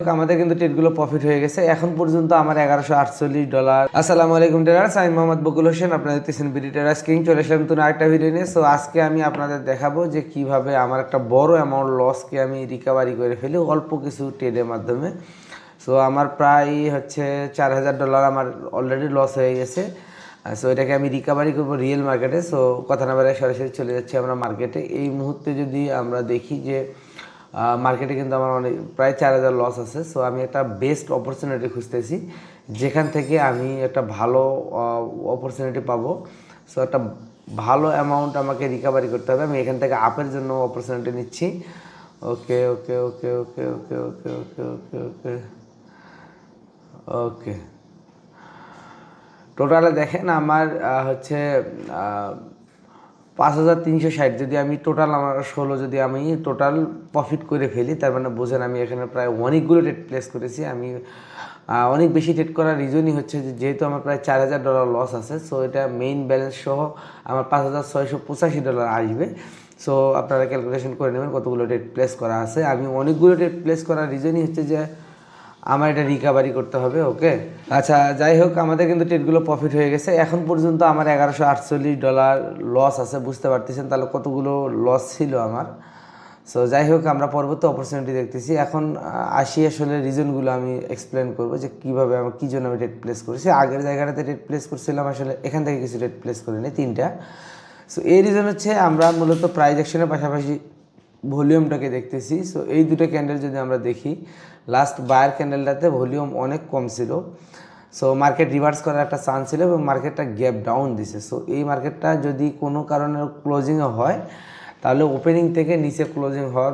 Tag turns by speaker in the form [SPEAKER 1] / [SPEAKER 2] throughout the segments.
[SPEAKER 1] আমাদের কিন্তু ট্রেডগুলো প্রফিট হয়ে গেছে এখন পর্যন্ত আমার $1148। আসসালামু আলাইকুম ট্রেডার্স, আমি মোহাম্মদ বকুল হোসেন, আপনারা দেখতেছেন বিডি ট্রেডার্স কিং। চলে আসলাম নতুন আরেকটা ভিডিও নিয়ে। সো আজকে আমি আপনাদের দেখাবো যে কিভাবে আমার একটা বড় অ্যামাউন্ট লসকে আমি রিকভারি করে ফেলি অল্প কিছু ট্রেডের মাধ্যমে। সো আমার প্রায় হচ্ছে $4000 আমার অলরেডি লস হয়ে গেছে। সো এটাকে আমি রিকভারি করবো রিয়েল মার্কেটে। সো কথা না বলে সরাসরি চলে যাচ্ছি আমরা মার্কেটে। এই মুহূর্তে যদি আমরা দেখি যে মার্কেটে কিন্তু আমার অনেক প্রায় 4000 লস আছে। সো আমি একটা বেস্ট অপরচুনিটি খুঁজতেছি যেখান থেকে আমি একটা ভালো অপরচুনিটি পাবো। সো একটা ভালো অ্যামাউন্ট আমাকে রিকভারি করতে হবে। আমি এখান থেকে আপের জন্য অপরচুনিটি নিচ্ছি। ওকে ওকে ওকে ওকে ওকে ওকে ওকে ওকে ওকে ওকে টোটালে দেখেন আমার হচ্ছে 5360। যদি আমি টোটাল আমার 16 যদি আমি টোটাল প্রফিট করে ফেলি, তার মানে বোঝেন আমি এখানে প্রায় অনেকগুলো ট্রেড প্লেস করেছি। আমি অনেক বেশি ট্রেড করার রিজনই হচ্ছে যে যেহেতু আমার প্রায় $4000 লস আছে। সো এটা মেইন ব্যালেন্স সহ আমার $5685 আসবে। সো আপনারা ক্যালকুলেশন করে নেবেন কতগুলো ট্রেড প্লেস করা আছে। আমি অনেকগুলো ট্রেড প্লেস করার রিজনই হচ্ছে যে আমার এটা রিকভারি করতে হবে। ওকে, আচ্ছা যাই হোক, আমাদের কিন্তু ট্রেডগুলো প্রফিট হয়ে গেছে এখন পর্যন্ত আমার $1148 লস আছে। বুঝতে পারতেছেন তাহলে কতগুলো লস ছিল আমার। সো যাই হোক, আমরা পরবর্তী অপরচুনিটি দেখতেছি। এখন আসি আসলে রিজনগুলো আমি এক্সপ্লেন করবো যে কীভাবে আমার কী জন্য আমি ট্রেড প্লেস করেছি। আগের জায়গাটাতে ট্রেড প্লেস করছিলাম, আসলে এখান থেকে কিছু ট্রেড প্লেস করে নিই 3টা। সো এই রিজন হচ্ছে আমরা মূলত প্রাইস অ্যাকশনের পাশাপাশি ভলিউমটাকে দেখতেছি। সো এই দুটো ক্যান্ডেল যদি আমরা দেখি, লাস্ট বায়ার ক্যান্ডেলটাতে ভলিউম অনেক কম ছিল। সো মার্কেট রিভার্স করার একটা চান্স ছিল এবং মার্কেটটা গ্যাপ ডাউন দিছে। সো এই মার্কেটটা যদি কোনো কারণে ক্লোজিংও হয় তাহলে ওপেনিং থেকে নিচে ক্লোজিং হওয়ার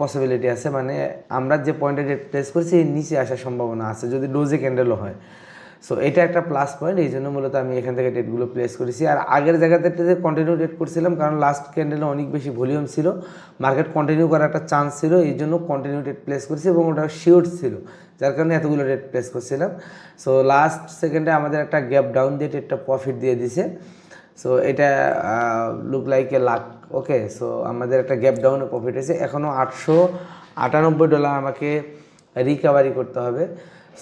[SPEAKER 1] পসিবিলিটি আছে। মানে আমরা যে পয়েন্টে রেট প্লেস করছি এর নিচে আসার সম্ভাবনা আছে যদি ডোজে ক্যান্ডেলও হয়। সো এটা একটা প্লাস পয়েন্ট, এই জন্য মূলত আমি এখান থেকে ডেটগুলো প্লেস করেছি। আর আগের জায়গাতে কন্টিনিউ ডেট করছিলাম কারণ লাস্ট ক্যান্ডেলে অনেক বেশি ভলিউম ছিল, মার্কেট কন্টিনিউ করার একটা চান্স ছিল, এই জন্য কন্টিনিউ ডেট প্লেস করেছি এবং ওটা শিওর ছিল, যার কারণে এতগুলো ডেট প্লেস করছিলাম। সো লাস্ট সেকেন্ডে আমাদের একটা গ্যাপ ডাউন দিয়ে ডেটটা প্রফিট দিয়ে দিছে। সো এটা look like a lakh. Okay, so আমাদের একটা গ্যাপ ডাউনে প্রফিট হয়েছে। এখনও $898 আমাকে রিকভারি করতে হবে।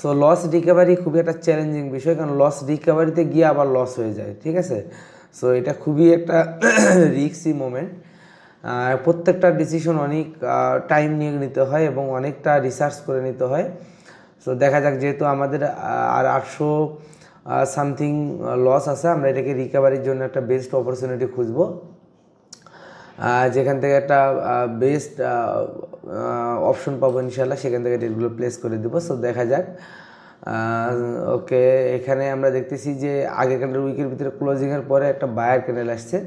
[SPEAKER 1] সো লস রিকভারি খুবই একটা চ্যালেঞ্জিং বিষয়, কারণ লস রিকভারিতে গিয়ে আবার লস হয়ে যায়, ঠিক আছে। সো এটা খুবই একটা রিস্কি মোমেন্ট। প্রত্যেকটা ডিসিশন অনেক টাইম নিয়ে নিতে হয় এবং অনেকটা রিসার্চ করে নিতে হয়। সো দেখা যাক, যেহেতু আমাদের আর 800 সামথিং লস আছে, আমরা এটাকে রিকভারির জন্য একটা বেস্ট অপরচুনিটি খুঁজবো যেখান থেকে একটা বেস্ট অপশন পাবো ইনশাল্লাহ, সেখান থেকে ডেটগুলো প্লেস করে দেবো। সো দেখা যাক। ওকে, এখানে আমরা দেখতেছি যে আগের ক্যান্ডেল উইকের ভিতরে ক্লোজিংয়ের পরে একটা বায়ার ক্যান্ডেল আসছে।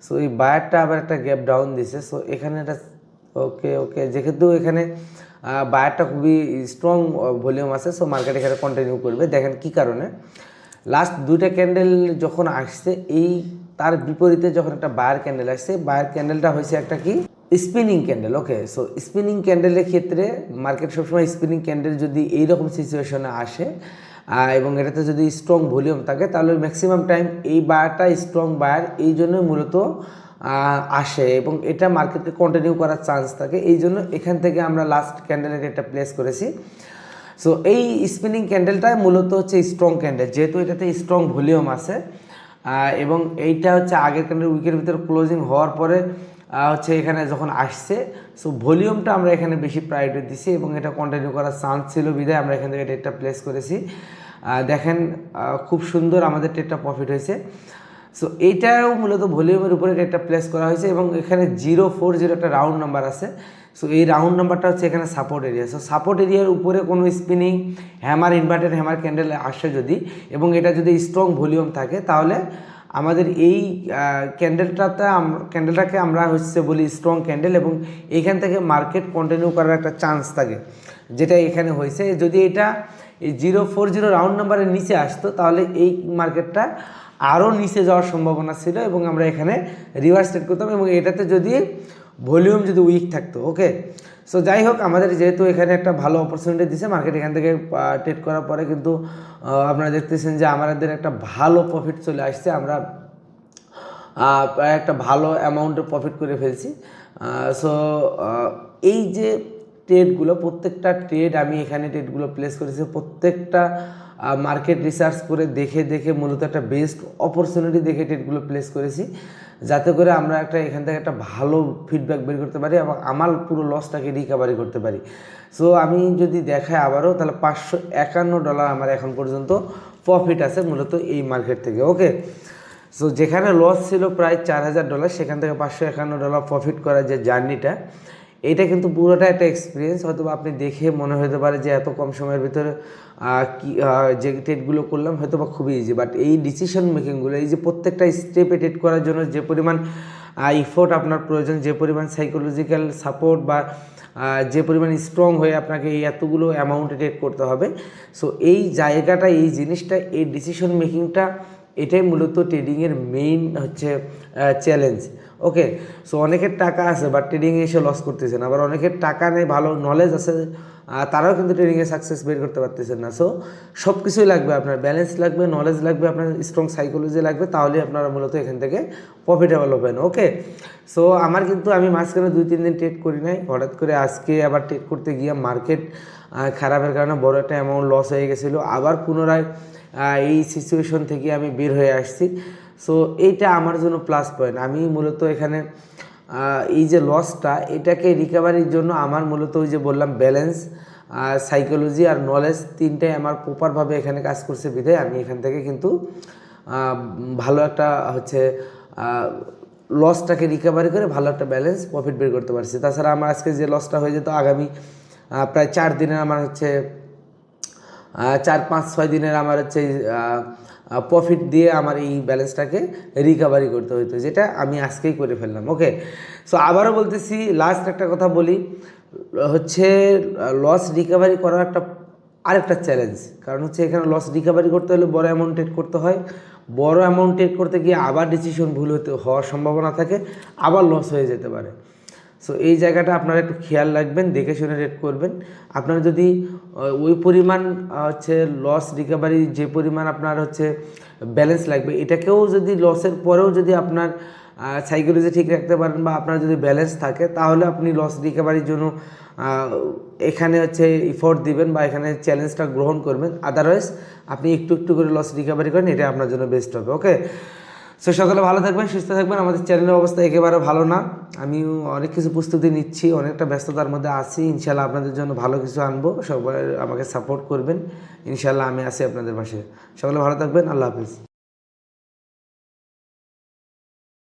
[SPEAKER 1] সো এই বায়ারটা আবার একটা গ্যাপ ডাউন দিছে। সো এখানে একটা ওকে ওকে যেহেতু এখানে বায়ারটা খুবই স্ট্রং ভলিউম আছে, সো মার্কেট এখানে কন্টিনিউ করবে। দেখেন কী কারণে লাস্ট দুইটা ক্যান্ডেল যখন আসছে, এই তার বিপরীতে যখন একটা বায়ার ক্যান্ডেল আসছে, বায়ার ক্যান্ডেলটা হয়েছে একটা কি স্পিনিং ক্যান্ডেল। ওকে, সো স্পিনিং ক্যান্ডেলের ক্ষেত্রে মার্কেট সবসময় স্পিনিং ক্যান্ডেল যদি এইরকম সিচুয়েশনে আসে এবং এটাতে যদি স্ট্রং ভলিউম থাকে, তাহলে ম্যাক্সিমাম টাইম এই বায়ারটা স্ট্রং বায়ার, এই জন্যই মূলত আসে এবং এটা মার্কেটকে কন্টিনিউ করার চান্স থাকে। এই জন্য এখান থেকে আমরা লাস্ট ক্যান্ডেলের এটা প্লেস করেছি। সো এই স্পিনিং ক্যান্ডেলটাই মূলত হচ্ছে স্ট্রং ক্যান্ডেল, যেহেতু এটাতে স্ট্রং ভলিউম আছে এবং এইটা হচ্ছে আগের ক্যান্ডেল উইকের ভিতরে ক্লোজিং হওয়ার পরে হচ্ছে এখানে যখন আসছে। সো ভলিউমটা আমরা এখানে বেশি প্রায়োরিটি দিছি এবং এটা কন্টিনিউ করার চান্স ছিল বিধায় আমরা এখান থেকে ট্রেডটা প্লেস করেছি। দেখেন খুব সুন্দর আমাদের ট্রেডটা প্রফিট হয়েছে। সো এইটাও মূলত ভলিউমের উপরে ট্রেডটা প্লেস করা হয়েছে এবং এখানে 040 একটা রাউন্ড নাম্বার আছে। সো এই রাউন্ড নাম্বারটা হচ্ছে এখানে সাপোর্ট এরিয়া। সো সাপোর্ট এরিয়ার উপরে কোনো spinning hammer inverted hammer candle আসে যদি, এবং এটা যদি স্ট্রং ভলিউম থাকে, তাহলে আমাদের এই ক্যান্ডেলটাকে আমরা হচ্ছে বলি স্ট্রং ক্যান্ডেল এবং এইখান থেকে মার্কেট কন্টিনিউ করার একটা চান্স থাকে, যেটা এখানে হয়েছে। যদি এটা এই 040 রাউন্ড নাম্বারের নিচে আসতো, তাহলে এই মার্কেটটা আরও নিচে যাওয়ার সম্ভাবনা ছিল এবং আমরা এখানে রিভার্স ট্রেড করতাম এবং এটাতে যদি ভলিউম যদি উইক থাকতো। ওকে, সো যাই হোক, আমাদের যেহেতু এখানে একটা ভালো অপরচুনিটি দিচ্ছে মার্কেট, এখান থেকে ট্রেড করার পরে কিন্তু আপনারা দেখতেছেন যে আমাদের একটা ভালো প্রফিট চলে আসছে। আমরা প্রায় একটা ভালো অ্যামাউন্টের প্রফিট করে ফেলছি। সো এই যে ট্রেডগুলো, প্রত্যেকটা ট্রেড আমি এখানে ট্রেডগুলো প্লেস করেছি, প্রত্যেকটা মার্কেট রিসার্চ করে দেখে দেখে মূলত একটা বেস্ট অপরচুনিটি দেখে ট্রেডগুলো প্লেস করেছি, যাতে করে আমরা এখান থেকে একটা ভালো ফিডব্যাক বের করতে পারি এবং আমার পুরো লসটাকে রিকভারি করতে পারি। সো আমি যদি দেখাই আবারও, তাহলে $551 আমার এখন পর্যন্ত প্রফিট আছে মূলত এই মার্কেট থেকে। ওকে, সো যেখানে লস ছিল প্রায় $4000, সেখান থেকে $551 প্রফিট করার যে জার্নিটা, এটা কিন্তু পুরোটা একটা এক্সপিরিয়েন্স। হয়তো আপনি দেখে মনে হতে পারে যে এত কম সময়ের ভিতরে যে ট্রেডগুলো করলাম হয়তো বা খুবই ইজি, বাট এই ডিসিশন মেকিংগুলো, এই যে প্রত্যেকটা স্টেপে ট্রেড করার জন্য যে পরিমাণ ইফোর্ট আপনার প্রয়োজন, যে পরিমাণ সাইকোলজিক্যাল সাপোর্ট বা যে পরিমাণ স্ট্রং হয়ে আপনাকে এই এতগুলো অ্যামাউন্টে ট্রেড করতে হবে, সো এই জায়গাটা, এই জিনিসটা, এই ডিসিশন মেকিংটা, এটাই মূলত ট্রেডিংয়ের মেইন হচ্ছে চ্যালেঞ্জ। ওকে, সো অনেকের টাকা আছে বাট ট্রেডিংয়ে এসে লস করতেছেন, আবার অনেকের টাকা নেই, ভালো নলেজ আছে, তারাও কিন্তু ট্রেডিংয়ে সাকসেস বের করতে পারতেছেন না। সো সব কিছুই লাগবে, আপনার ব্যালেন্স লাগবে, নলেজ লাগবে, আপনার স্ট্রং সাইকোলজি লাগবে, তাহলে আপনারা মূলত এখান থেকে প্রফিটেবল হবেন। ওকে, সো আমার কিন্তু আমি মাঝখানে 2-3 দিন ট্রেড করি নাই, হঠাৎ করে আজকে আবার ট্রেড করতে গিয়ে মার্কেট খারাপের কারণে বড় একটা অ্যামাউন্ট লস হয়ে গেছিলো, আবার পুনরায় এই সিচুয়েশন থেকে আমি বের হয়ে আসছি। সো এইটা আমার জন্য প্লাস পয়েন্ট। আমি মূলত এখানে এই যে লসটা, এটাকে রিকভারির জন্য আমার মূলত ওই যে বললাম ব্যালেন্স, সাইকোলজি আর নলেজ, তিনটাই আমার প্রপারভাবে এখানে কাজ করছে বিধায় আমি এখান থেকে কিন্তু ভালো একটা হচ্ছে লসটাকে রিকভারি করে ভালো একটা ব্যালেন্স প্রফিট বের করতে পারছি। তাছাড়া আমার আজকে যে লসটা হয়ে যেত, আগামী প্রায় 4 দিনের আমার হচ্ছে 4-5-6 দিনের আমার হচ্ছে প্রফিট দিয়ে আমার এই ব্যালেন্সটাকে রিকভারি করতে হতো, যেটা আমি আজকেই করে ফেললাম। ওকে, সো আবারও বলতেছি, লাস্ট একটা কথা বলি, হচ্ছে লস রিকভারি করার আরেকটা চ্যালেঞ্জ, কারণ হচ্ছে এখানে লস রিকভারি করতে হলে বড় অ্যামাউন্ট ট্রেড করতে হয়, বড় অ্যামাউন্ট ট্রেড করতে গিয়ে আবার ডিসিশন ভুল হওয়ার সম্ভাবনা থাকে, আবার লস হয়ে যেতে পারে। সো এই জায়গাটা আপনারা একটু খেয়াল রাখবেন, দেখে শুনে রেট করবেন। আপনারা যদি ওই পরিমাণ হচ্ছে লস রিকভারি, যে পরিমাণ আপনার হচ্ছে ব্যালেন্স লাগবে, এটাকেও যদি লসের পরেও যদি আপনার সাইকোলজি ঠিক রাখতে পারেন বা আপনার যদি ব্যালেন্স থাকে, তাহলে আপনি লস রিকভারির জন্য এখানে হচ্ছে ইফোর্ট দিবেন বা এখানে চ্যালেঞ্জটা গ্রহণ করবেন। আদারওয়াইজ আপনি একটু একটু করে লস রিকভারি করেন, এটা আপনার জন্য বেস্ট হবে। ওকে, সো সকলে ভালো থাকবেন, সুস্থ থাকবেন। আমাদের চ্যানেলের অবস্থা একেবারে ভালো না, আমিও অনেক কিছু প্রস্তুতি নিচ্ছি, অনেকটা ব্যস্ততার মধ্যে আছি। ইনশাল্লাহ আপনাদের জন্য ভালো কিছু আনবো, সবাই আমাকে সাপোর্ট করবেন, ইনশাল্লাহ আমি আছি আপনাদের পাশে। সকলে ভালো থাকবেন, আল্লাহ হাফিজ।